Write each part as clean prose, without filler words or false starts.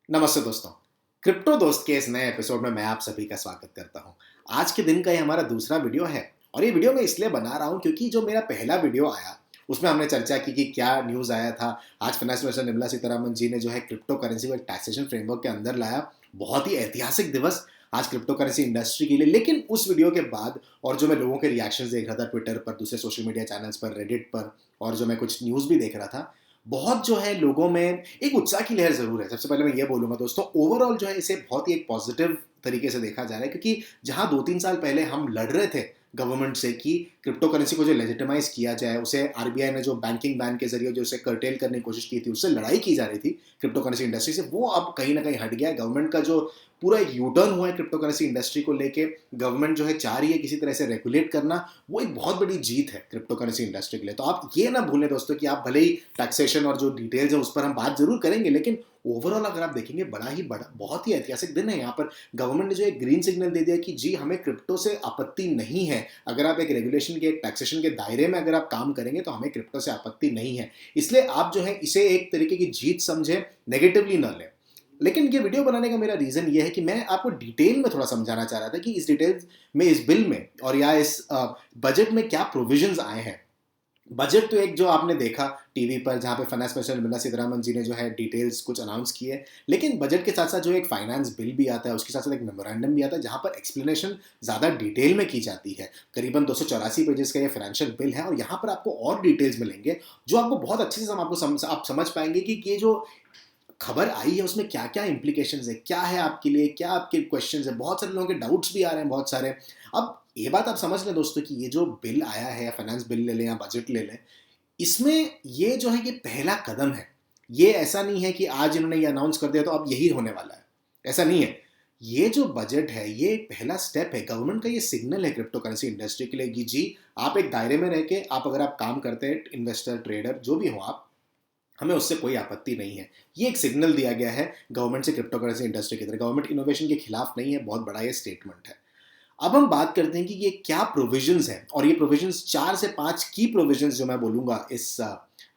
नमस्ते दोस्तों। क्रिप्टो दोस्त के इस नए एपिसोड में मैं आप सभी का स्वागत करता हूं। आज के दिन का ये हमारा दूसरा वीडियो है और ये वीडियो मैं इसलिए बना रहा हूं क्योंकि जो मेरा पहला वीडियो आया उसमें हमने चर्चा की कि क्या न्यूज़ आया था। आज फाइनेंस मिनिस्टर निर्मला सीतारमण जी ने जो है क्रिप्टो करेंसी को एक टैक्सेशन फ्रेमवर्क के अंदर लाया। बहुत ही ऐतिहासिक दिवस आज क्रिप्टो करेंसी इंडस्ट्री के लिए। लेकिन उस वीडियो के बाद और जो मैं लोगों के रिएक्शंस देख रहा था ट्विटर पर, दूसरे सोशल मीडिया चैनल्स पर, रेडिट पर, और जो मैं कुछ न्यूज़ भी देख रहा था, बहुत जो है लोगों में एक उत्साह की लहर ज़रूर है। सबसे पहले मैं ये बोलूँगा दोस्तों, ओवरऑल जो है इसे बहुत ही एक पॉजिटिव तरीके से देखा जा रहा है क्योंकि जहाँ 2-3 साल पहले हम लड़ रहे थे गवर्नमेंट से कि क्रिप्टो करेंसी को जो लेजिटिमाइज़ किया जाए, उसे आरबीआई ने जो बैंकिंग बैन के ज़रिए जो उसे कर्टेल करने की कोशिश की थी, उससे लड़ाई की जा रही थी क्रिप्टो करेंसी इंडस्ट्री से, वो अब कहीं न कहीं हट गया है। गवर्नमेंट का जो पूरा एक यू टर्न हुआ है क्रिप्टो करेंसी इंडस्ट्री को लेके, गवर्नमेंट जो है चाह रही है किसी तरह से रेगुलेट करना, वो एक बहुत बड़ी जीत है क्रिप्टो करेंसी इंडस्ट्री के लिए। तो आप ये ना भूलें दोस्तों कि आप भले ही टैक्सेशन और जो डिटेल्स है उस पर हम बात जरूर करेंगे, लेकिन ओवरऑल अगर आप देखेंगे बड़ा बहुत ही ऐतिहासिक दिन है। यहाँ पर गवर्नमेंट ने जो एक ग्रीन सिग्नल दे दिया कि जी हमें क्रिप्टो से आपत्ति नहीं है। अगर आप एक रेगुलेशन के, एक टैक्सेशन के दायरे में अगर आप काम करेंगे तो हमें क्रिप्टो से आपत्ति नहीं है। इसलिए आप जो है इसे एक तरीके की जीत समझे, नेगेटिवली न लें। लेकिन ये वीडियो बनाने का मेरा रीज़न ये है कि मैं आपको डिटेल में थोड़ा समझाना चाह रहा था कि इस डिटेल्स में, इस बिल में और या इस बजट में क्या प्रोविजंस आए हैं। बजट तो एक जो आपने देखा टीवी पर, जहाँ पे फाइनेंस मिनिस्टर निर्मला सीतारमण जी ने जो है डिटेल्स कुछ अनाउंस किए। लेकिन बजट के साथ साथ जो एक फाइनेंस बिल भी आता है, उसके साथ साथ एक मेमोरेंडम भी आता है जहाँ पर एक्सप्लेनेशन ज़्यादा डिटेल में की जाती है। करीबन 284 पेजेस का ये फाइनेंशियल बिल है और यहाँ पर आपको और डिटेल्स मिलेंगे जो आपको बहुत अच्छे से आप समझ पाएंगे कि ये जो खबर आई है उसमें क्या क्या इंप्लीकेशंस है, क्या है आपके लिए, क्या आपके क्वेश्चंस है। बहुत सारे लोगों के डाउट्स भी आ रहे हैं बहुत सारे। अब ये बात आप समझ लें दोस्तों कि ये जो बिल आया है, या फाइनेंस बिल ले लें या बजट ले लें, इसमें ये जो है ये पहला कदम है। ये ऐसा नहीं है कि आज इन्होंने ये अनाउंस कर दिया तो अब यही होने वाला है, ऐसा नहीं है। ये जो बजट है ये एक पहला स्टेप है, गवर्नमेंट का ये सिग्नल है क्रिप्टो करेंसी इंडस्ट्री के लिए कि जी आप एक दायरे में रह के, आप अगर आप काम करते हैं, इन्वेस्टर, ट्रेडर जो भी हो आप, हमें उससे कोई आपत्ति नहीं है। ये एक सिग्नल दिया गया है गवर्नमेंट से क्रिप्टो करेंसी इंडस्ट्री की तरफ। गवर्नमेंट इनोवेशन के खिलाफ नहीं है, बहुत बड़ा ये स्टेटमेंट है। अब हम बात करते हैं कि ये क्या प्रोविजंस हैं, और ये प्रोविजंस 4 से 5 की प्रोविजंस जो मैं बोलूंगा इस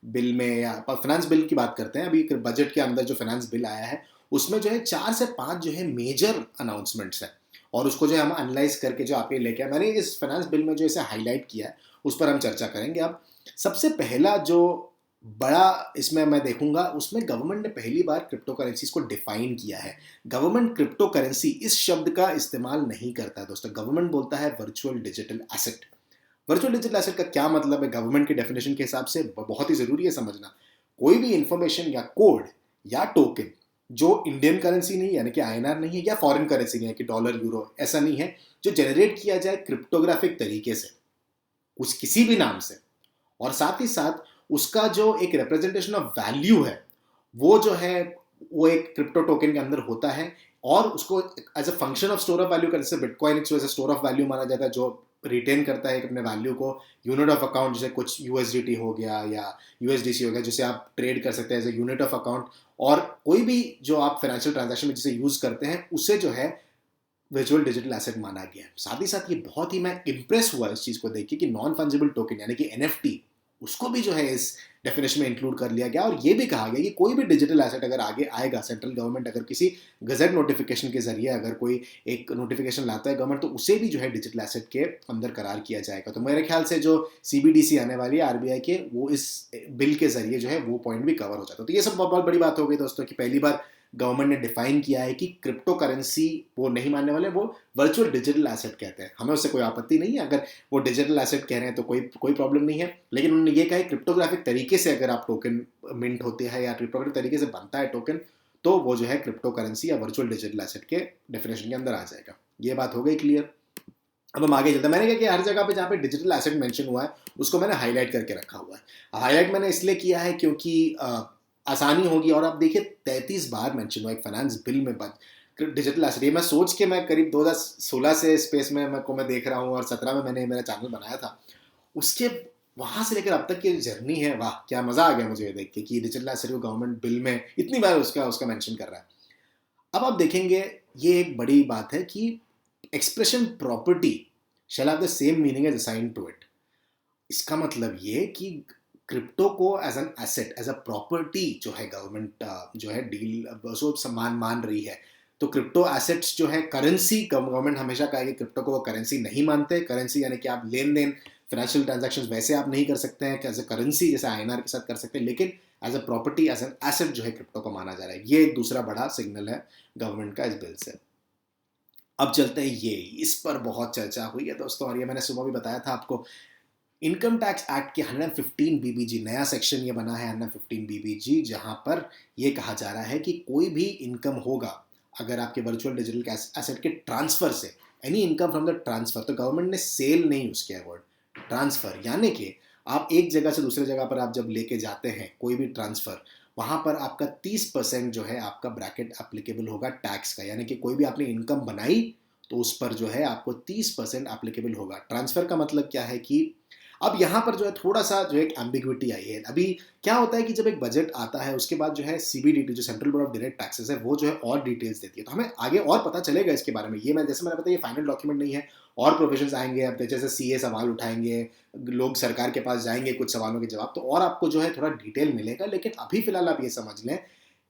बिल में, या फाइनेंस बिल की बात करते हैं। अभी बजट के अंदर जो फाइनेंस बिल आया है उसमें जो है 4 से 5 जो है मेजर अनाउंसमेंट्स हैं, और उसको जो है हम एनालाइज करके जो आप ये लेके आए, मैंने इस फाइनेंस बिल में जो इसे हाईलाइट किया है उस पर हम चर्चा करेंगे। अब सबसे पहला जो बड़ा इसमें मैं देखूंगा, उसमें गवर्नमेंट ने पहली बार क्रिप्टो करेंसीज को डिफाइन किया है। गवर्नमेंट क्रिप्टो करेंसी इस शब्द का इस्तेमाल नहीं करता है दोस्तों, गवर्नमेंट बोलता है virtual digital asset. Virtual digital asset का क्या मतलब है गवर्नमेंट के डेफिनेशन के हिसाब से, बहुत ही जरूरी है समझना। कोई भी इंफॉर्मेशन या कोड या टोकन जो इंडियन करेंसी नहीं, यानी कि आईएनआर नहीं है, या फॉरेन करेंसी नहीं है कि डॉलर, यूरो, ऐसा नहीं है, जो जनरेट किया जाए क्रिप्टोग्राफिक तरीके से, कुछ किसी भी नाम से, और साथ ही साथ उसका जो एक रिप्रेजेंटेशन ऑफ वैल्यू है वो जो है वो एक क्रिप्टो टोकन के अंदर होता है। और उसको as a function of store of value, जैसे bitcoin as store of value माना जाता है, जो रिटेन करता है अपने वैल्यू को। यूनिट ऑफ अकाउंट जैसे कुछ यूएसडीटी हो गया या यूएसडीसी हो गया, जिसे आप ट्रेड कर सकते हैं as a unit of account. और कोई भी जो आप फाइनेंशियल ट्रांजैक्शन में जिसे यूज करते हैं उसे जो है वर्चुअल डिजिटल एसेट माना गया है। साथ ही साथ ये बहुत ही, मैं इंप्रेस हुआ इस चीज को देख के कि नॉन फंजिबल टोकन यानी कि एनएफटी, उसको भी जो है इस डेफिनेशन में इंक्लूड कर लिया गया। और ये भी कहा गया कि कोई भी डिजिटल एसेट अगर आगे आएगा, सेंट्रल गवर्नमेंट अगर किसी गजट नोटिफिकेशन के जरिए अगर कोई एक नोटिफिकेशन लाता है गवर्नमेंट, तो उसे भी जो है डिजिटल एसेट के अंदर करार किया जाएगा। तो मेरे ख्याल से जो सीबीडीसी आने वाली है आरबीआई के, वो इस बिल के जरिए जो है वो पॉइंट भी कवर हो जाता है। तो ये सब बहुत बड़ी बात हो गई दोस्तों कि पहली बार गवर्नमेंट ने डिफाइन किया है कि क्रिप्टो करेंसी वो नहीं मानने वाले, वो वर्चुअल डिजिटल एसेट कहते हैं। हमें उससे कोई आपत्ति नहीं है, अगर वो डिजिटल एसेट कह रहे हैं तो कोई प्रॉब्लम नहीं है। लेकिन उन्होंने ये कहा है क्रिप्टोग्राफिक तरीके से अगर आप टोकन मिंट होते हैं या क्रिप्टोग्राफिक तरीके से बनता है टोकन, तो वो जो है क्रिप्टो करेंसी या वर्चुअल डिजिटल एसेट के डेफिनेशन के अंदर आ जाएगा। ये बात हो गई क्लियर। अब हम आगे चलते हैं। मैंने कहा कि हर जगह पे जहाँ पे डिजिटल एसेट मेंशन हुआ है उसको मैंने हाईलाइट करके रखा हुआ है। हाईलाइट मैंने इसलिए किया है क्योंकि आसानी होगी। और आप देखिए 33 बार मेंशन हुआ एक फाइनेंस बिल में डिजिटल एसेट। ये मैं सोच के, मैं करीब 2016 से स्पेस में मैं देख रहा हूँ और 17 में मैंने मेरा चैनल बनाया था। उसके वहां से लेकर अब तक की जर्नी है, वाह क्या मजा आ गया मुझे ये देख के कि डिजिटल एसेट को गवर्नमेंट बिल में इतनी बार उसका उसका मेंशन कर रहा है। अब आप देखेंगे ये एक बड़ी बात है कि expression property shall have the same meaning as assign to it. इसका मतलब ये कि क्रिप्टो को as an asset, as a property जो है गवर्नमेंट जो है डील उसको सम्मान मान रही है। तो क्रिप्टो एसेट्स जो है करेंसी, गवर्नमेंट हमेशा कहेगी क्रिप्टो को वो करेंसी नहीं मानते। करेंसी यानी कि आप लेन देन, फाइनेंशियल ट्रांजैक्शंस वैसे आप नहीं कर सकते हैं एज ए करेंसी जैसे आईएनआर के साथ कर सकते हैं, लेकिन as a property, as an asset जो है क्रिप्टो को माना जा रहा है। ये एक दूसरा बड़ा सिग्नल है गवर्नमेंट का इस बिल से। अब चलते हैं, ये इस पर बहुत चर्चा हुई है दोस्तों, और ये मैंने सुबह भी बताया था आपको। इनकम टैक्स एक्ट के 115 बीबीजी नया सेक्शन ये बना है 115 बीबीजी, जहां पर ये कहा जा रहा है कि कोई भी इनकम होगा अगर आपके वर्चुअल डिजिटल एसेट के ट्रांसफर से, any income from the transfer, तो गवर्नमेंट ने सेल नहीं यूज किया वर्ड, ट्रांसफर, यानी कि आप एक जगह से दूसरे जगह पर आप जब लेके जाते हैं कोई भी ट्रांसफर, वहां पर आपका 30% जो है आपका ब्रैकेट एप्लीकेबल होगा टैक्स का, यानी कि कोई भी आपने इनकम बनाई तो उस पर जो है आपको 30% एप्लीकेबल होगा। ट्रांसफर का मतलब क्या है कि अब यहाँ पर जो है थोड़ा सा जो एक एम्बिग्विटी आई है। अभी क्या होता है कि जब एक बजट आता है उसके बाद जो है सीबीडीटी, जो central board of direct taxes है, वो जो है और डिटेल्स देती है, तो हमें आगे और पता चलेगा इसके बारे में। ये मैं जैसे मैंने बताया ये फाइनल डॉक्यूमेंट नहीं है, और प्रोविजंस आएंगे। अब जैसे सीए सवाल उठाएंगे, लोग सरकार के पास जाएंगे कुछ सवालों के जवाब, तो और आपको जो है थोड़ा डिटेल मिलेगा। लेकिन अभी फिलहाल आप ये समझ लें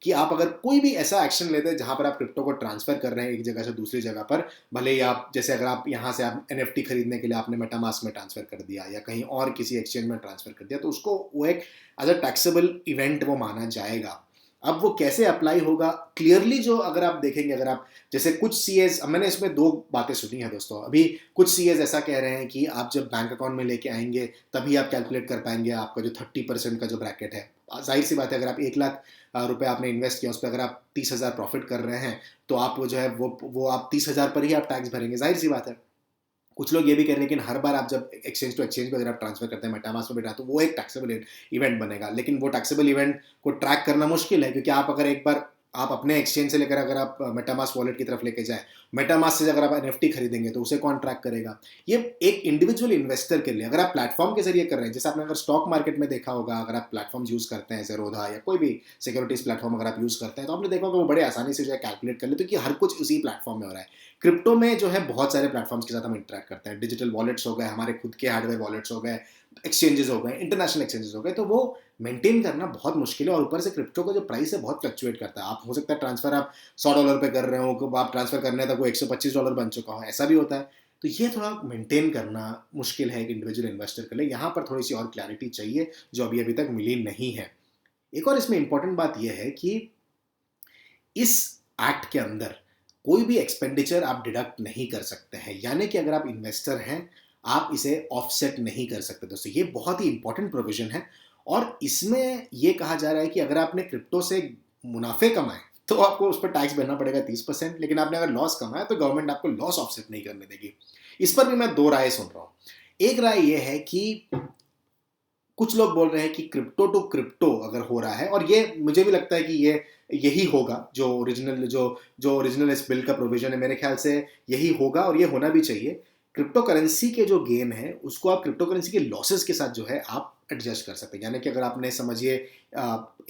कि आप अगर कोई भी ऐसा एक्शन लेते हैं जहां पर आप क्रिप्टो को ट्रांसफर कर रहे हैं एक जगह से दूसरी जगह पर, भले ही आप जैसे अगर आप यहाँ से आप एनएफटी खरीदने के लिए आपने मेटामास्क में ट्रांसफर कर दिया या कहीं और किसी एक्सचेंज में ट्रांसफर कर दिया, तो उसको वो एक एज अ टैक्सेबल इवेंट वो माना जाएगा। अब वो कैसे अप्लाई होगा क्लियरली, जो अगर आप देखेंगे, अगर आप जैसे कुछ सीएज, अब मैंने इसमें दो बातें सुनी है दोस्तों। अभी कुछ सीएज ऐसा कह रहे हैं कि आप जब बैंक अकाउंट में लेके आएंगे तभी आप कैलकुलेट कर पाएंगे आपका जो 30% का जो ब्रैकेट है। जाहिर सी बात है, अगर आप 1 लाख रुपए आपने इन्वेस्ट किया, उस पर अगर आप 30,000 प्रॉफिट कर रहे हैं, तो आप वो जो है वो आप 30,000 पर ही आप टैक्स भरेंगे, जाहिर सी बात है। कुछ लोग ये भी कह रहे हैं लेकिन हर बार आप जब एक्सचेंज टू एक्सचेंज पे अगर आप ट्रांसफर करते हैं मेटामास्क में, तो वो एक टैक्सेबल इवेंट बनेगा। लेकिन वो टैक्सेबल इवेंट को ट्रैक करना मुश्किल है, क्योंकि आप अगर एक बार आप अपने एक्सचेंज से लेकर अगर आप मेटामास्क वॉलेट की तरफ लेके जाए, मेटामास्क से अगर आप एनएफटी खरीदेंगे तो उसे कौन ट्रैक करेगा? ये एक इंडिविजुअल इन्वेस्टर के लिए, अगर आप प्लेटफॉर्म के जरिए कर रहे हैं, जैसे आपने अगर स्टॉक मार्केट में देखा होगा, अगर आप प्लेटफॉर्म यूज करते हैं ज़ेरोधा या कोई भी सिक्योरिटीज प्लेटफॉर्म अगर आप यूज करते हैं, तो आपने देखा होगा वो बड़े आसानी से जो है कैलकुलेट कर लेते हैं कि हर कुछ उसी प्लेटफॉर्म में हो रहा है। क्रिप्टो में जो है बहुत सारे प्लेटफॉर्म्स के साथ हम इंटरेक्ट करते हैं, डिजिटल वॉलेट्स हो गए, हमारे खुद के हार्डवेयर वॉलेट्स हो गए, एक्सचेंजेस हो गए, इंटरनेशनल एक्सचेंजेस हो गए, तो वो मेंटेन करना बहुत मुश्किल है। और ऊपर से क्रिप्टो का जो प्राइस है बहुत फ्लक्चुएट करता है। आप हो सकता है ट्रांसफर आप $100 पे कर रहे हो, आप ट्रांसफर करने तक वो $125 बन चुका हो, ऐसा भी होता है। तो ये थोड़ा मेंटेन करना मुश्किल है एक इंडिविजुअल इन्वेस्टर के लिए। यहाँ पर थोड़ी सी और क्लैरिटी चाहिए जो अभी तक मिली नहीं है। एक और इसमें इंपॉर्टेंट बात यह है कि इस एक्ट के अंदर कोई भी एक्सपेंडिचर आप डिडक्ट नहीं कर सकते हैं, यानी कि अगर आप इन्वेस्टर हैं आप इसे ऑफसेट नहीं कर सकते दोस्तों। ये बहुत ही इंपॉर्टेंट प्रोविजन है। और इसमें यह कहा जा रहा है कि अगर आपने क्रिप्टो से मुनाफे कमाए तो आपको उस पर टैक्स भरना पड़ेगा 30%, लेकिन आपने अगर लॉस कमाया तो गवर्नमेंट आपको लॉस ऑफसेट नहीं करने देगी। इस पर भी मैं दो राय सुन रहा हूं। एक राय यह है कि कुछ लोग बोल रहे हैं कि क्रिप्टो टू क्रिप्टो अगर हो रहा है, और ये मुझे भी लगता है कि ये यही होगा, जो ओरिजिनल इस बिल का प्रोविजन है मेरे ख्याल से यही होगा, और ये होना भी चाहिए। क्रिप्टो करेंसी के जो गेन है उसको आप क्रिप्टो करेंसी के लॉसेस के साथ जो है आप एडजस्ट कर सकते हैं। यानी कि अगर आपने समझिए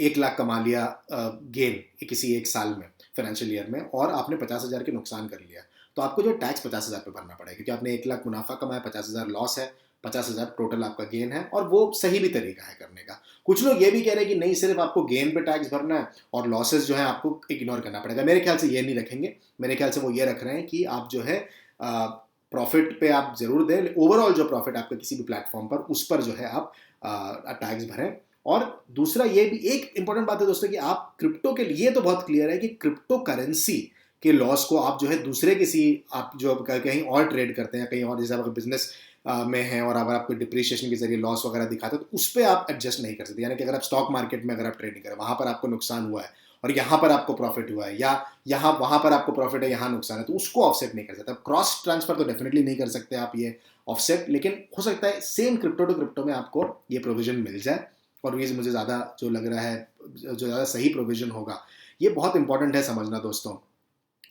1 लाख कमा लिया गेन किसी एक साल में, फाइनेंशियल ईयर में, और आपने 50,000 के नुकसान कर लिया, तो आपको जो टैक्स 50,000 पे भरना पड़ेगा, क्योंकि आपने 1 लाख मुनाफा कमाया, 50,000 लॉस है, 50,000 टोटल आपका गेन है, और वो सही भी तरीका है करने का। कुछ लोग ये भी कह रहे हैं कि नहीं, सिर्फ आपको गेन पे टैक्स भरना है और लॉसेस जो है आपको इग्नोर करना पड़ेगा। मेरे ख्याल से ये नहीं रखेंगे। मेरे ख्याल से वो ये रख रहे हैं कि आप जो है प्रॉफिट पे आप जरूर दें, ओवरऑल जो प्रॉफिट आपका किसी भी प्लेटफॉर्म पर, उस पर जो है आप टैक्स भरें। और दूसरा ये भी एक इंपॉर्टेंट बात है दोस्तों कि आप क्रिप्टो के लिए तो बहुत क्लियर है कि क्रिप्टो करेंसी के लॉस को आप जो है दूसरे किसी, आप जो कहीं और ट्रेड करते हैं, कहीं और, जैसे आप बिजनेस में हैं और अगर आपको डिप्रिशिएशन के जरिए लॉस वगैरह दिखाते हैं, तो उस पर आप एडजस्ट नहीं कर सकते। यानी कि अगर आप स्टॉक मार्केट में अगर आप ट्रेडिंग करें, वहां पर आपको नुकसान हुआ है और यहाँ पर आपको प्रॉफिट हुआ है, या यहाँ वहां पर आपको प्रॉफिट है, यहाँ नुकसान है, तो उसको ऑफसेट नहीं कर सकते। क्रॉस ट्रांसफर तो डेफिनेटली नहीं कर सकते आप ये ऑफसेट, लेकिन हो सकता है सेम क्रिप्टो टू क्रिप्टो में आपको ये प्रोविजन मिल जाए। और ये मुझे ज़्यादा जो लग रहा है, जो ज़्यादा सही प्रोविजन होगा। ये बहुत इंपॉर्टेंट है समझना दोस्तों।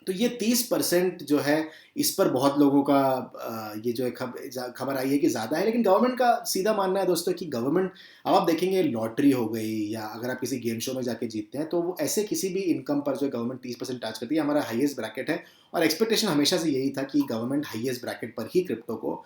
तो ये 30% जो है, इस पर बहुत लोगों का ये जो है खबर आई है कि ज़्यादा है, लेकिन गवर्नमेंट का सीधा मानना है दोस्तों कि गवर्नमेंट, अब आप देखेंगे लॉटरी हो गई या अगर आप किसी गेम शो में जाके जीतते हैं तो वो ऐसे किसी भी इनकम पर जो गवर्नमेंट 30% टैक्स करती है, हमारा हाईएस्ट ब्रैकेट है। और एक्सपेक्टेशन हमेशा से यही था कि गवर्नमेंट हाईएस्ट ब्रैकेट पर ही क्रिप्टो को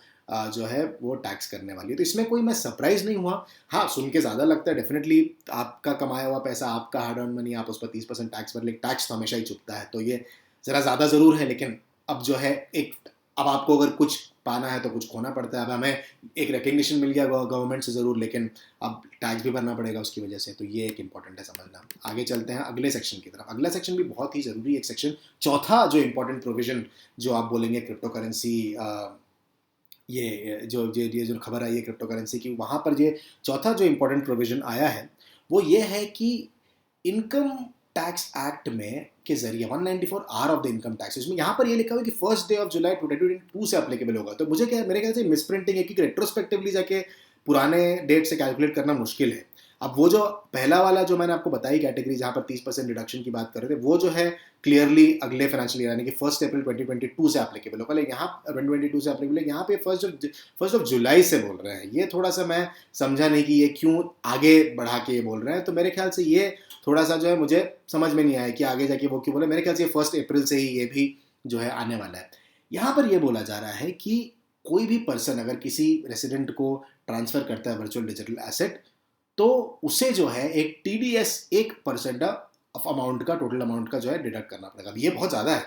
जो है वो टैक्स करने वाली है। तो इसमें कोई मैं सरप्राइज नहीं हुआ। हाँ, सुन के ज़्यादा लगता है, डेफिनेटली आपका कमाया हुआ पैसा, आपका हार्ड अर्न मनी, आप उस पर 30% टैक्स भर, लेकिन टैक्स तो हमेशा ही चुकता है, तो ये ज़रा ज़्यादा ज़रूर है। लेकिन अब जो है एक, अब आपको अगर कुछ पाना है तो कुछ खोना पड़ता है। अब हमें एक रिकग्निशन मिल गया गवर्नमेंट से ज़रूर, लेकिन अब टैक्स भी भरना पड़ेगा उसकी वजह से, तो ये एक इंपॉर्टेंट है समझना। आगे चलते हैं अगले सेक्शन की तरफ। अगला सेक्शन भी बहुत ही ज़रूरी एक सेक्शन, चौथा जो इंपॉर्टेंट प्रोविजन जो आप बोलेंगे क्रिप्टो करेंसी, ये जो खबर आई है क्रिप्टो करेंसी की, वहाँ पर ये चौथा जो इंपॉर्टेंट प्रोविजन आया है वो ये है कि इनकम टैक्स एक्ट में के जरिए 194 R of the income tax, इसमें यहाँ पर ये लिखा हुआ है कि 1 डे ऑफ जुलाई 2022 से अप्लीकेबल होगा। तो मुझे क्या, मेरे ख्याल से मिसप्रिंटिंग है कि रेट्रोस्पेक्टिवली जाके पुराने डेट से कैलकुलेट करना मुश्किल है। अब वो जो पहला वाला जो मैंने आपको बताई कैटेगरी जहाँ पर 30% रिडक्शन की बात कर रहे थे, वो जो है क्लियरली अगले फाइनेंशियल ईयर यानी कि 1 अप्रैल 2022 से एप्लीकेबल होगा, लेकिन यहाँ 2022 से एप्लीकेबल है, यहाँ पे फर्स्ट ऑफ जुलाई से बोल रहे हैं। ये थोड़ा सा मैं समझा नहीं कि ये क्यों आगे बढ़ा के ये बोल रहे हैं, तो मेरे ख्याल से ये थोड़ा सा जो है मुझे समझ में नहीं आया कि आगे जाके वो क्यों बोले। मेरे ख्याल से 1 अप्रैल से ही ये भी जो है आने वाला है। यहाँ पर ये बोला जा रहा है कि कोई भी पर्सन अगर किसी रेसिडेंट को ट्रांसफर करता है वर्चुअल डिजिटल एसेट, तो उसे जो है एक TDS 1% ऑफ अमाउंट का, टोटल अमाउंट का जो है डिडक्ट करना पड़ेगा। ये बहुत ज़्यादा है,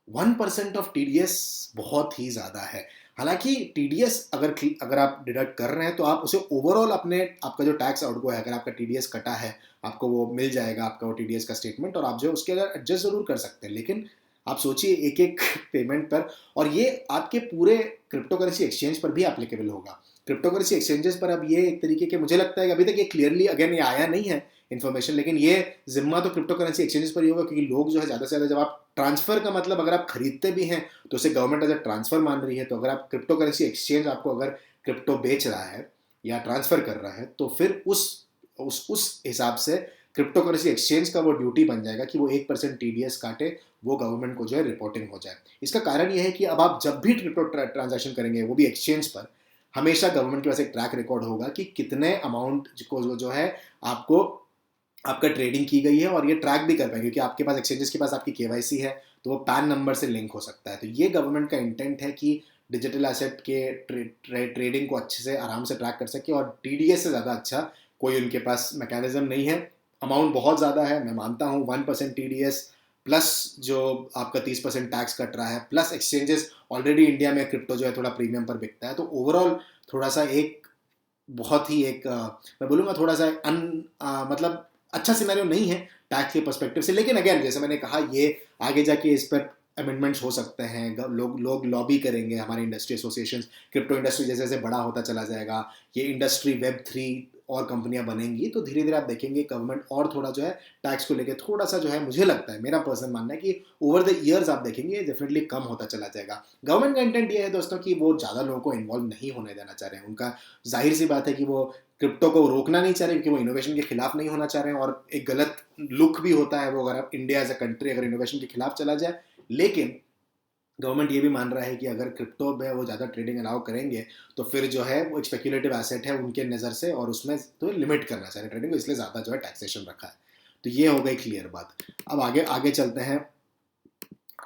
1% ऑफ TDS बहुत ही ज़्यादा है। हालांकि TDS अगर आप डिडक्ट कर रहे हैं तो आप उसे ओवरऑल अपने, आपका जो टैक्स आउटगो है, अगर आपका TDS कटा है, आपको वो मिल जाएगा, आपका वो TDS का स्टेटमेंट, और आप जो उसके अगर एडजस्ट ज़रूर कर सकते हैं। लेकिन आप सोचिए एक एक पेमेंट पर, और ये आपके पूरे क्रिप्टो करेंसी एक्सचेंज पर भी एप्लीकेबल होगा। क्रिप्टो करेंसी एक्सचेंजेस पर अब ये एक तरीके के, मुझे लगता है कि अभी तक ये क्लियरली अगेन ये आया नहीं है इन्फॉर्मेशन, लेकिन ये जिम्मा तो क्रिप्टो करेंसी एक्सचेंजेस पर ही होगा, क्योंकि लोग जो है ज़्यादा से ज़्यादा, जब आप ट्रांसफर का मतलब अगर आप खरीदते भी हैं तो उसे गवर्नमेंट एज अ ट्रांसफर मान रही है। तो अगर आप क्रिप्टो करेंसी एक्सचेंज आपको अगर क्रिप्टो बेच रहा है या ट्रांसफर कर रहा है, तो फिर उस हिसाब से क्रिप्टो करेंसी एक्सचेंज का वो ड्यूटी बन जाएगा कि वो 1% TDS काटे, वो गवर्नमेंट को जो है रिपोर्टिंग हो जाए। इसका कारण ये है कि अब आप जब भी क्रिप्टो ट्रांजैक्शन करेंगे, वो भी एक्सचेंज पर, हमेशा गवर्नमेंट के पास एक ट्रैक रिकॉर्ड होगा कि कितने अमाउंट को जो है आपको आपका ट्रेडिंग की गई है, और ये ट्रैक भी कर पाएंगे क्योंकि आपके पास एक्सचेंजेस के पास आपकी KYC है, तो वो पैन नंबर से लिंक हो सकता है। तो ये गवर्नमेंट का इंटेंट है कि डिजिटल एसेट के ट्रेडिंग को अच्छे से आराम से ट्रैक कर सके, और TDS से ज़्यादा अच्छा कोई उनके पास मैकेनिज्म नहीं है। अमाउंट बहुत ज़्यादा है, मैं मानता हूँ, 1% TDS प्लस जो आपका 30% टैक्स कट रहा है, प्लस एक्सचेंजेस, ऑलरेडी इंडिया में क्रिप्टो जो है थोड़ा प्रीमियम पर बिकता है, तो ओवरऑल थोड़ा सा एक बहुत ही एक मैं बोलूँगा थोड़ा सा मतलब अच्छा सिनेरियो नहीं है टैक्स के पर्सपेक्टिव से। लेकिन अगेन जैसे मैंने कहा, ये आगे जाके इस पर अमेंडमेंट्स हो सकते हैं, लोग लॉबी करेंगे, हमारे इंडस्ट्री एसोसिएशन, क्रिप्टो इंडस्ट्री जैसे जैसे बड़ा होता चला जाएगा, ये इंडस्ट्री Web3 और कंपनियां बनेंगी, तो धीरे धीरे आप देखेंगे गवर्नमेंट और थोड़ा जो है टैक्स को लेके थोड़ा सा जो है, मुझे लगता है, मेरा पर्सनल मानना है कि ओवर द ईयर्स आप देखेंगे डेफिनेटली कम होता चला जाएगा। गवर्नमेंट का इंटेंट ये है दोस्तों कि वो ज़्यादा लोगों को इन्वॉल्व नहीं होने देना चाह रहे हैं। उनका जाहिर सी बात है कि वो क्रिप्टो को रोकना नहीं चाह रहे, क्योंकि वो इनोवेशन के खिलाफ नहीं होना चाह रहे हैं, और एक गलत लुक भी होता है वो, अगर आप इंडिया एज अ कंट्री अगर इनोवेशन के खिलाफ चला जाए। लेकिन गवर्नमेंट ये भी मान रहा है कि अगर क्रिप्टो में वो ज़्यादा ट्रेडिंग अलाउ करेंगे तो फिर जो है वो एक स्पेक्यूलेटिव एसेट है उनके नज़र से, और उसमें तो लिमिट करना चाह रहे ट्रेडिंग को, इसलिए ज़्यादा जो है टैक्सेशन रखा है। तो ये हो गई क्लियर बात। अब आगे आगे चलते हैं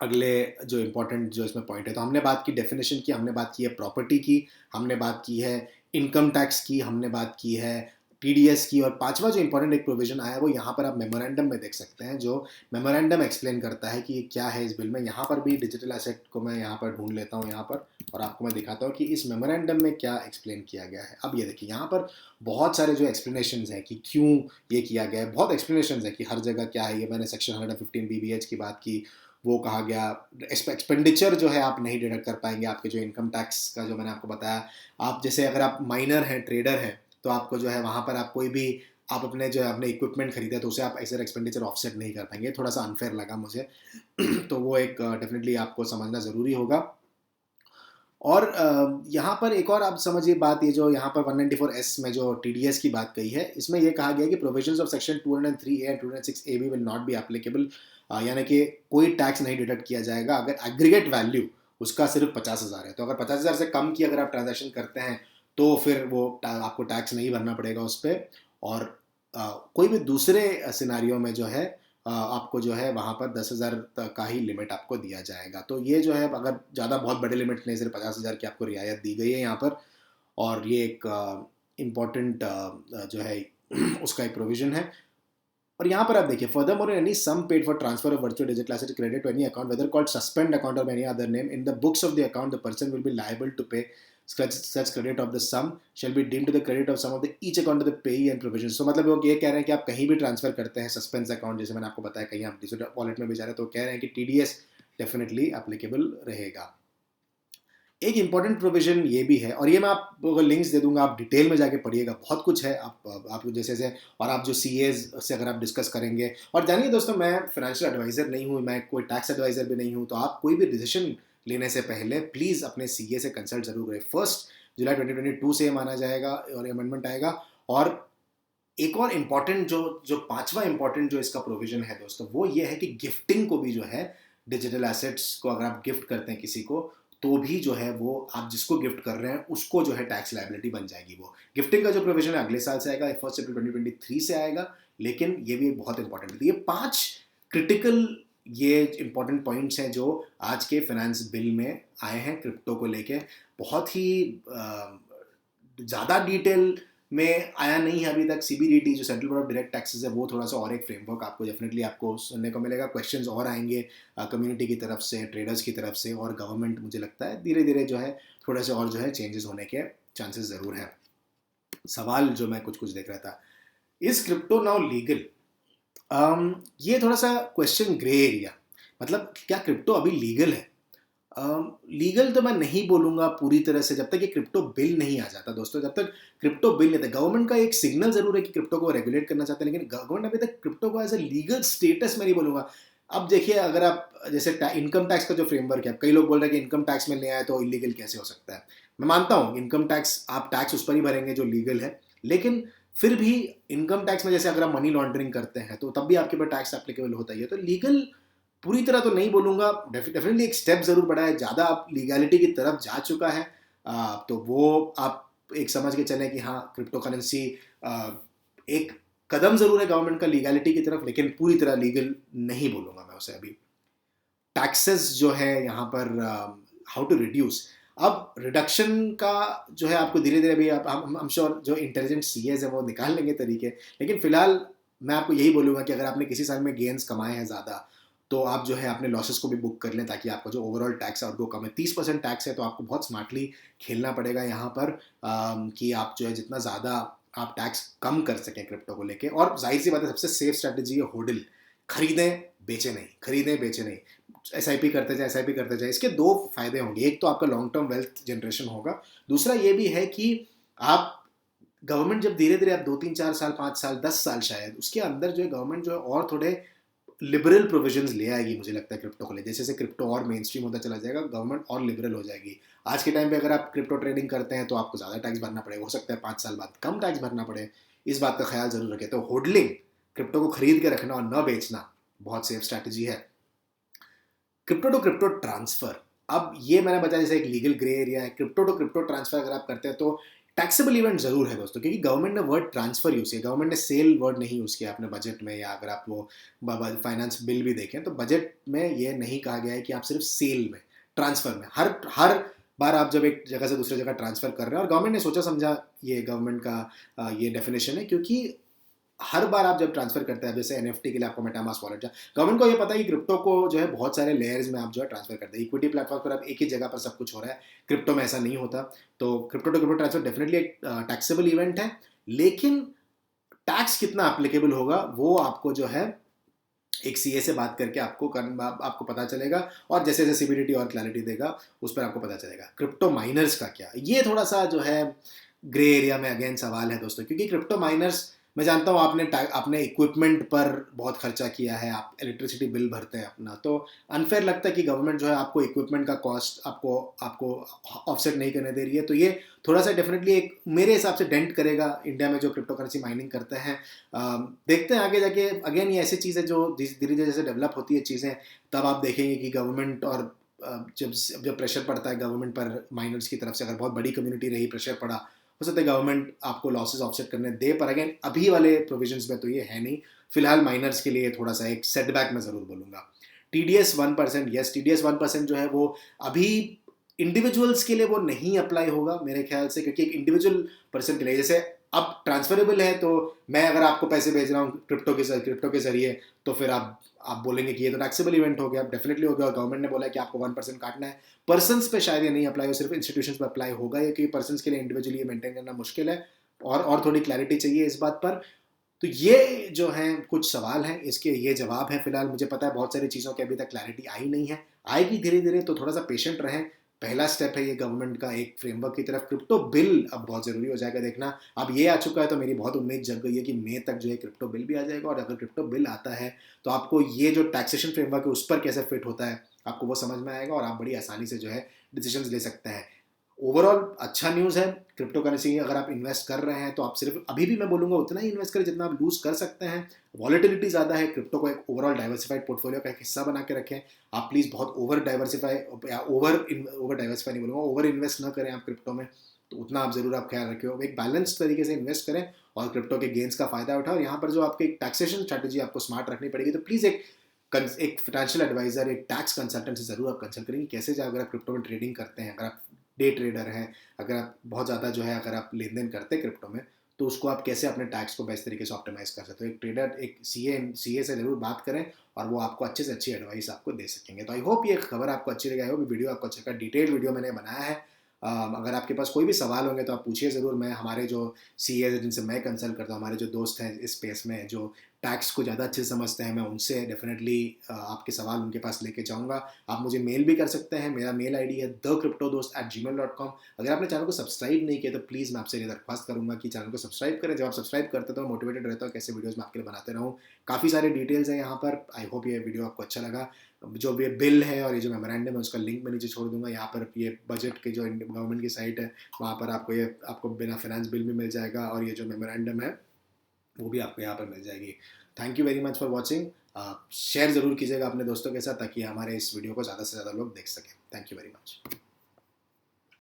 अगले जो इम्पोर्टेंट जो इसमें पॉइंट है। तो हमने बात की डेफिनेशन की, हमने बात की है प्रॉपर्टी की, हमने बात की है इनकम टैक्स की, हमने बात की है TDS की, और पांचवा जो इंपॉर्टेंट एक प्रोविजन आया है वो यहाँ पर आप मेमोरेंडम में देख सकते हैं, जो मेमोरेंडम एक्सप्लेन करता है कि ये क्या है इस बिल में। यहाँ पर भी डिजिटल एसेट को मैं यहाँ पर ढूंढ लेता हूँ यहाँ पर, और आपको मैं दिखाता हूँ कि इस मेमोरेंडम में क्या एक्सप्लेन किया गया है। अब ये देखिए यहाँ पर बहुत सारे जो एक्सप्लेनेशन हैं कि क्यों ये किया गया है, बहुत एक्सप्लेनेशन है कि हर जगह क्या है। ये मैंने सेक्शन 115 BBH की बात की, वो कहा गया एक्सपेंडिचर जो है आप नहीं डिडक्ट कर पाएंगे आपके जो इनकम टैक्स का, जो मैंने आपको बताया। आप जैसे अगर आप माइनर हैं, ट्रेडर हैं, तो आपको जो है वहाँ पर आप कोई भी, आप अपने जो है अपने इक्विपमेंट खरीदे तो उसे आप ऐसे एक्सपेंडिचर ऑफसेट नहीं कर पाएंगे, थोड़ा सा अनफेयर लगा मुझे। तो वो एक डेफिनेटली आपको समझना ज़रूरी होगा। और यहाँ पर एक और आप समझिए बात, ये जो यहाँ पर 194S में जो TDS की बात कही है, इसमें यह कहा गया है कि provisions of section 203A and 206AB will not be applicable यानी कि कोई टैक्स नहीं डिडक्ट किया जाएगा अगर एग्रीगेट वैल्यू उसका सिर्फ 50,000 है। तो अगर 50,000 से कम की अगर आप ट्रांजैक्शन करते हैं तो फिर वो आपको टैक्स नहीं भरना पड़ेगा उस पर। और कोई भी दूसरे सिनारियों में जो है आपको जो है वहाँ पर 10,000 का ही लिमिट आपको दिया जाएगा। तो ये जो है अगर ज़्यादा बहुत बड़े लिमिट नहीं, सिर्फ 50,000 की आपको रियायत दी गई है यहाँ पर। और ये एक इम्पॉर्टेंट जो है उसका एक प्रोविज़न है। और यहाँ पर आप देखिए, furthermore any sum paid for transfer of virtual digital asset credit to any account whether called suspend account और any other name in the books of the account the person will be liable to pay such credit of the sum shall be deemed to the credit of sum of the each account of the payee and provision। so मतलब वो ये कह रहे हैं कि आप कहीं भी ट्रांसफर करते हैं सस्पेंस अकाउंट, जैसे मैंने आपको बताया कहीं आप डिजिटल वॉलेट में भी जा रहे हैं, तो कह रहे हैं कि TDS डेफिनेटली एप्लीकेबल रहेगा। एक इंपॉर्टेंट प्रोविजन ये भी है, और ये मैं आपको लिंक्स दे दूंगा, आप डिटेल में जाके पढ़िएगा, बहुत कुछ है। आप जैसे और आप जो CAs से अगर आप डिस्कस करेंगे, और जानिए दोस्तों मैं फाइनेंशियल एडवाइज़र नहीं हूँ, मैं कोई टैक्स एडवाइज़र भी नहीं हूँ, तो आप कोई भी डिसीजन लेने से पहले प्लीज़ अपने CA से कंसल्ट जरूर करें। 1 जुलाई 2022 से माना जाएगा और अमेंडमेंट आएगा। और एक और इम्पॉर्टेंट जो पांचवा इम्पॉर्टेंट जो इसका प्रोविजन है दोस्तों, वो ये है कि गिफ्टिंग को भी जो है, डिजिटल एसेट्स को अगर आप गिफ्ट करते हैं किसी को, तो भी जो है वो आप जिसको गिफ्ट कर रहे हैं उसको जो है टैक्स लायबिलिटी बन जाएगी। वो गिफ्टिंग का जो प्रोविजन है अगले साल से आएगा, 1 अप्रैल 2023 से आएगा, लेकिन ये भी बहुत इंपॉर्टेंट है। ये 5 क्रिटिकल ये इंपॉर्टेंट पॉइंट्स हैं जो आज के फाइनेंस बिल में आए हैं क्रिप्टो को लेके। बहुत ही ज़्यादा डिटेल में आया नहीं है अभी तक। CBDT जो central board of direct taxes है, वो थोड़ा सा और एक फ्रेमवर्क आपको डेफिनेटली आपको सुनने को मिलेगा। क्वेश्चंस और आएंगे कम्युनिटी की तरफ से, ट्रेडर्स की तरफ से, और गवर्नमेंट मुझे लगता है धीरे धीरे जो है थोड़े से और जो है चेंजेस होने के चांसेस ज़रूर हैं। सवाल जो मैं कुछ देख रहा था, इज क्रिप्टो नाउ लीगल? ये थोड़ा सा क्वेश्चन ग्रे एरिया, मतलब क्या क्रिप्टो अभी लीगल है? लीगल तो मैं नहीं बोलूँगा पूरी तरह से, जब तक ये क्रिप्टो बिल नहीं आ जाता दोस्तों। जब तक क्रिप्टो बिल नहीं था, गवर्नमेंट का एक सिग्नल जरूर है कि क्रिप्टो को रेगुलेट करना चाहते हैं, लेकिन गवर्नमेंट अभी तक क्रिप्टो को एज ए लीगल स्टेटस में नहीं बोलूँगा। अब देखिए, अगर आप जैसे इनकम टैक्स का जो फ्रेमवर्क है, कई लोग बोल रहे हैं कि इनकम टैक्स में नहीं आया तो इलीगल कैसे हो सकता है। मैं मानता हूँ इनकम टैक्स, आप टैक्स उस पर ही भरेंगे जो लीगल है, लेकिन फिर भी इनकम टैक्स में जैसे अगर आप मनी लॉन्ड्रिंग करते हैं तो तब भी आपके ऊपर टैक्स एप्लीकेबल होता ही है। तो लीगल पूरी तरह तो नहीं बोलूँगा, डेफिनेटली एक स्टेप ज़रूर बढ़ा है, ज़्यादा आप लीगैलिटी की तरफ जा चुका है। तो वो आप एक समझ के चलें कि हाँ, क्रिप्टो करेंसी एक कदम ज़रूर है गवर्नमेंट का लीगैलिटी की तरफ, लेकिन पूरी तरह लीगल नहीं बोलूँगा मैं उसे अभी। टैक्सेस जो है यहाँ पर हाउ टू रिड्यूस, अब रिडक्शन का जो है आपको धीरे धीरे भी हम श्योर जो इंटेलिजेंट CAs है वो निकाल लेंगे तरीके, लेकिन फिलहाल मैं आपको यही बोलूँगा कि अगर आपने किसी साल में गेन्स कमाए हैं ज़्यादा, तो आप जो है अपने लॉसेस को भी बुक कर लें, ताकि आपका जो ओवरऑल टैक्स है वो कम है। 30% टैक्स है, तो आपको बहुत स्मार्टली खेलना पड़ेगा यहाँ पर कि आप जो है जितना ज़्यादा आप टैक्स कम कर सकें क्रिप्टो को लेके। और जाहिर सी बात है, सबसे सेफ स्ट्रैटेजी है होल्ड, खरीदें बेचे नहीं, खरीदें बेचे नहीं, SIP करते जाए, SIP करते जाए। इसके 2 फायदे होंगे, एक तो आपका लॉन्ग टर्म वेल्थ जनरेशन होगा, दूसरा ये भी है कि आप गवर्नमेंट जब धीरे धीरे आप 2-3-4 साल, 5 साल, 10 साल शायद उसके अंदर जो है गवर्नमेंट जो है और थोड़े लिबरल प्रोविजंस ले आएगी, मुझे लगता है क्रिप्टो को ले। जैसे जैसे क्रिप्टो और मेन स्ट्रीम होता चला जाएगा, गवर्नमेंट और लिबरल हो जाएगी। आज के टाइम पे अगर आप क्रिप्टो ट्रेडिंग करते हैं तो आपको ज़्यादा टैक्स भरना पड़ेगा, हो सकता है 5 साल बाद कम टैक्स भरना पड़े। इस बात का ख्याल जरूर रखें। तो होल्डिंग, क्रिप्टो को खरीद के रखना और न बेचना, बहुत सेफ स्ट्रैटेजी है। क्रिप्टो टू क्रिप्टो ट्रांसफर, अब ये मैंने बताया जैसे एक लीगल ग्रे एरिया है। क्रिप्टो टू क्रिप्टो ट्रांसफर अगर आप करते हैं तो टैक्सेबल इवेंट जरूर है दोस्तों, क्योंकि गवर्नमेंट ने वर्ड ट्रांसफर यूज़ किया, गवर्नमेंट ने सेल वर्ड नहीं यूज़ किया अपने बजट में, या अगर आप वो फाइनेंस बिल भी देखें तो बजट में ये नहीं कहा गया है कि आप सिर्फ सेल में, ट्रांसफर में, हर बार आप जब एक जगह से दूसरी जगह ट्रांसफर कर रहे हैं। और गवर्नमेंट ने सोचा समझा ये गवर्नमेंट का ये डेफिनेशन है, क्योंकि हर बार आप जब ट्रांसफर करते हैं, जैसे NFT के लिए आपको मेटामास्क वॉलेट, गवर्नमेंट को ये पता है कि क्रिप्टो को जो है बहुत सारे लेयर्स में आप जो है ट्रांसफर करते हैं। इक्विटी प्लेटफॉर्म पर आप एक ही जगह पर सब कुछ हो रहा है, क्रिप्टो में ऐसा नहीं होता। तो crypto to crypto transfer definitely एक टैक्सेबल इवेंट है, लेकिन टैक्स कितना एप्लीकेबल होगा वो आपको जो है एक CA से बात करके आपको पता चलेगा, और जैसे जैसे CBDT और क्लैरिटी देगा उस पर आपको पता चलेगा। क्रिप्टो माइनर्स का क्या, ये थोड़ा सा जो है ग्रे एरिया में अगेन सवाल है दोस्तों, क्योंकि क्रिप्टो माइनर्स मैं जानता हूँ आपने इक्विपमेंट पर बहुत खर्चा किया है, आप इलेक्ट्रिसिटी बिल भरते हैं अपना, तो अनफेयर लगता है कि गवर्नमेंट जो है आपको इक्विपमेंट का कॉस्ट आपको आपको ऑफसेट नहीं करने दे रही है। तो ये थोड़ा सा डेफिनेटली एक मेरे हिसाब से डेंट करेगा इंडिया में जो क्रिप्टो करेंसी माइनिंग करते हैं। देखते हैं आगे जाके, अगेन ये ऐसी चीज़ है जो धीरे धीरे जैसे डेवलप होती है चीज़ें, तब आप देखेंगे कि गवर्नमेंट और जब जब प्रेशर पड़ता है गवर्नमेंट पर माइनर्स की तरफ से, अगर बहुत बड़ी कम्युनिटी रही, प्रेशर पड़ा, हो सकता है गवर्नमेंट आपको लॉसेस ऑफसेट करने दे, पर अगेन अभी वाले प्रोविजंस में तो ये है नहीं। फिलहाल माइनर्स के लिए थोड़ा सा एक सेटबैक मैं ज़रूर बोलूँगा। TDS 1%, यस TDS 1% जो है वो अभी इंडिविजुअल्स के लिए वो नहीं अप्लाई होगा मेरे ख्याल से, क्योंकि एक इंडिविजुअल पर्सन के लिए जैसे अब ट्रांसफरेबल है, तो मैं अगर आपको पैसे भेज रहा हूँ क्रिप्टो के जरिए, तो फिर आप बोलेंगे कि ये तो टैक्सेबल इवेंट हो गया, डेफिनेटली हो गया, और गवर्नमेंट ने बोला कि आपको 1% काटना है। पर्सन्स पे शायद ये नहीं अप्लाई हो, सिर्फ इंस्टीट्यूशंस पे अप्लाई होगा ये, क्योंकि पर्सन्स के लिए इंडिविजुअली ये मेंटेन करना मुश्किल है, और थोड़ी क्लैरिटी चाहिए इस बात पर। तो ये जो हैं कुछ सवाल हैं, इसके ये जवाब है। फिलहाल मुझे पता है बहुत सारी चीज़ों की अभी तक क्लैरिटी आई नहीं है, आएगी धीरे धीरे, तो थोड़ा सा पेशेंट रहें। पहला स्टेप है ये गवर्नमेंट का एक फ्रेमवर्क की तरफ। क्रिप्टो बिल अब बहुत ज़रूरी हो जाएगा देखना। अब ये आ चुका है तो मेरी बहुत उम्मीद जग गई है कि मई तक जो है क्रिप्टो बिल भी आ जाएगा, और अगर क्रिप्टो बिल आता है तो आपको ये जो टैक्सेशन फ्रेमवर्क है उस पर कैसे फिट होता है आपको वो समझ में आएगा, और आप बड़ी आसानी से जो है डिसीजंस ले सकते हैं। ओवरऑल अच्छा न्यूज़ है। क्रिप्टो करेंसी अगर आप इन्वेस्ट कर रहे हैं तो आप सिर्फ अभी भी मैं बोलूँगा उतना ही इन्वेस्ट करें जितना आप लूज़ कर सकते हैं। वॉलेटिलिटी ज़्यादा है, क्रिप्टो को एक ओवरऑल डाइवर्सिफाइड पोर्टफोलियो का एक हिस्सा बना के रखें। आप प्लीज़ बहुत ओवर डाइवर्सिफाई या ओवर डाइवर्सिफाई नहीं बोलूँगा, ओवर इन्वेस्ट ना करें आप क्रिप्टो में, तो उतना आप ज़रूर आप ख्याल रखें। एक बैलेंस तरीके से इन्वेस्ट करें और क्रिप्टो के गेंस का फ़ायदा उठाएं। और यहाँ पर जो आपकी टैक्सेशन स्ट्रैटेजी आपको स्मार्ट रखनी पड़ेगी, तो प्लीज़ एक फाइनेंशियल एडवाइजर, एक टैक्स कंसल्टेंट से ज़रूर आप कंसल्ट करेंगे कैसे जाए। अगर आप क्रिप्टो में ट्रेडिंग करते हैं, अगर आप डे ट्रेडर हैं, अगर आप बहुत ज़्यादा जो है अगर आप लेन देन करते हैं क्रिप्टो में, तो उसको आप कैसे अपने टैक्स को बेस्ट तरीके से ऑप्टिमाइज़ कर सकते हो। एक ट्रेडर, एक सीए से ज़रूर बात करें, और वो आपको अच्छे से अच्छी एडवाइस आपको दे सकेंगे। तो आई होप ये खबर आपको अच्छी लगी, आई होप वीडियो आपको अच्छा लगा। डिटेल वीडियो मैंने बनाया है। अगर आपके पास कोई भी सवाल होंगे तो आप पूछिए ज़रूर। मैं हमारे जो सीए जिनसे मैं कंसल्ट करता हूँ, हमारे जो दोस्त हैं इस स्पेस में जो टैक्स को ज़्यादा अच्छे से समझते हैं, मैं उनसे डेफिनेटली आपके सवाल उनके पास लेके जाऊँगा। आप मुझे मेल भी कर सकते हैं, मेरा मेल आईडी है thecryptodost@gmail.com। अगर आपने चैनल को सब्सक्राइब नहीं किया तो प्लीज़ मैं आपसे ये दरख्वास्त करूँगा कि चैनल को सब्सक्राइब करें। जब आप सब्सक्राइब करते तो मैं मोटिवेटेड रहता हूँ कैसे वीडियोज़ मैं आपके लिए बनाते रहूँ। काफ़ी सारे डिटेल्स हैं यहाँ पर। आई होप ये वीडियो आपको अच्छा लगा। जो ये बिल है और ये जो मेमोरेंडम है उसका लिंक मैं नीचे छोड़ दूंगा। यहाँ पर ये बजट के जो गवर्नमेंट की साइट है वहाँ पर आपको बिना फाइनेंस बिल भी मिल जाएगा, और ये जो मेमोरेंडम है वो भी आपको यहाँ पर मिल जाएगी। Thank you very much for watching. Share ज़रूर कीजिएगा अपने दोस्तों के साथ ताकि हमारे इस वीडियो को ज़्यादा से ज़्यादा लोग देख सकें। Thank you very much.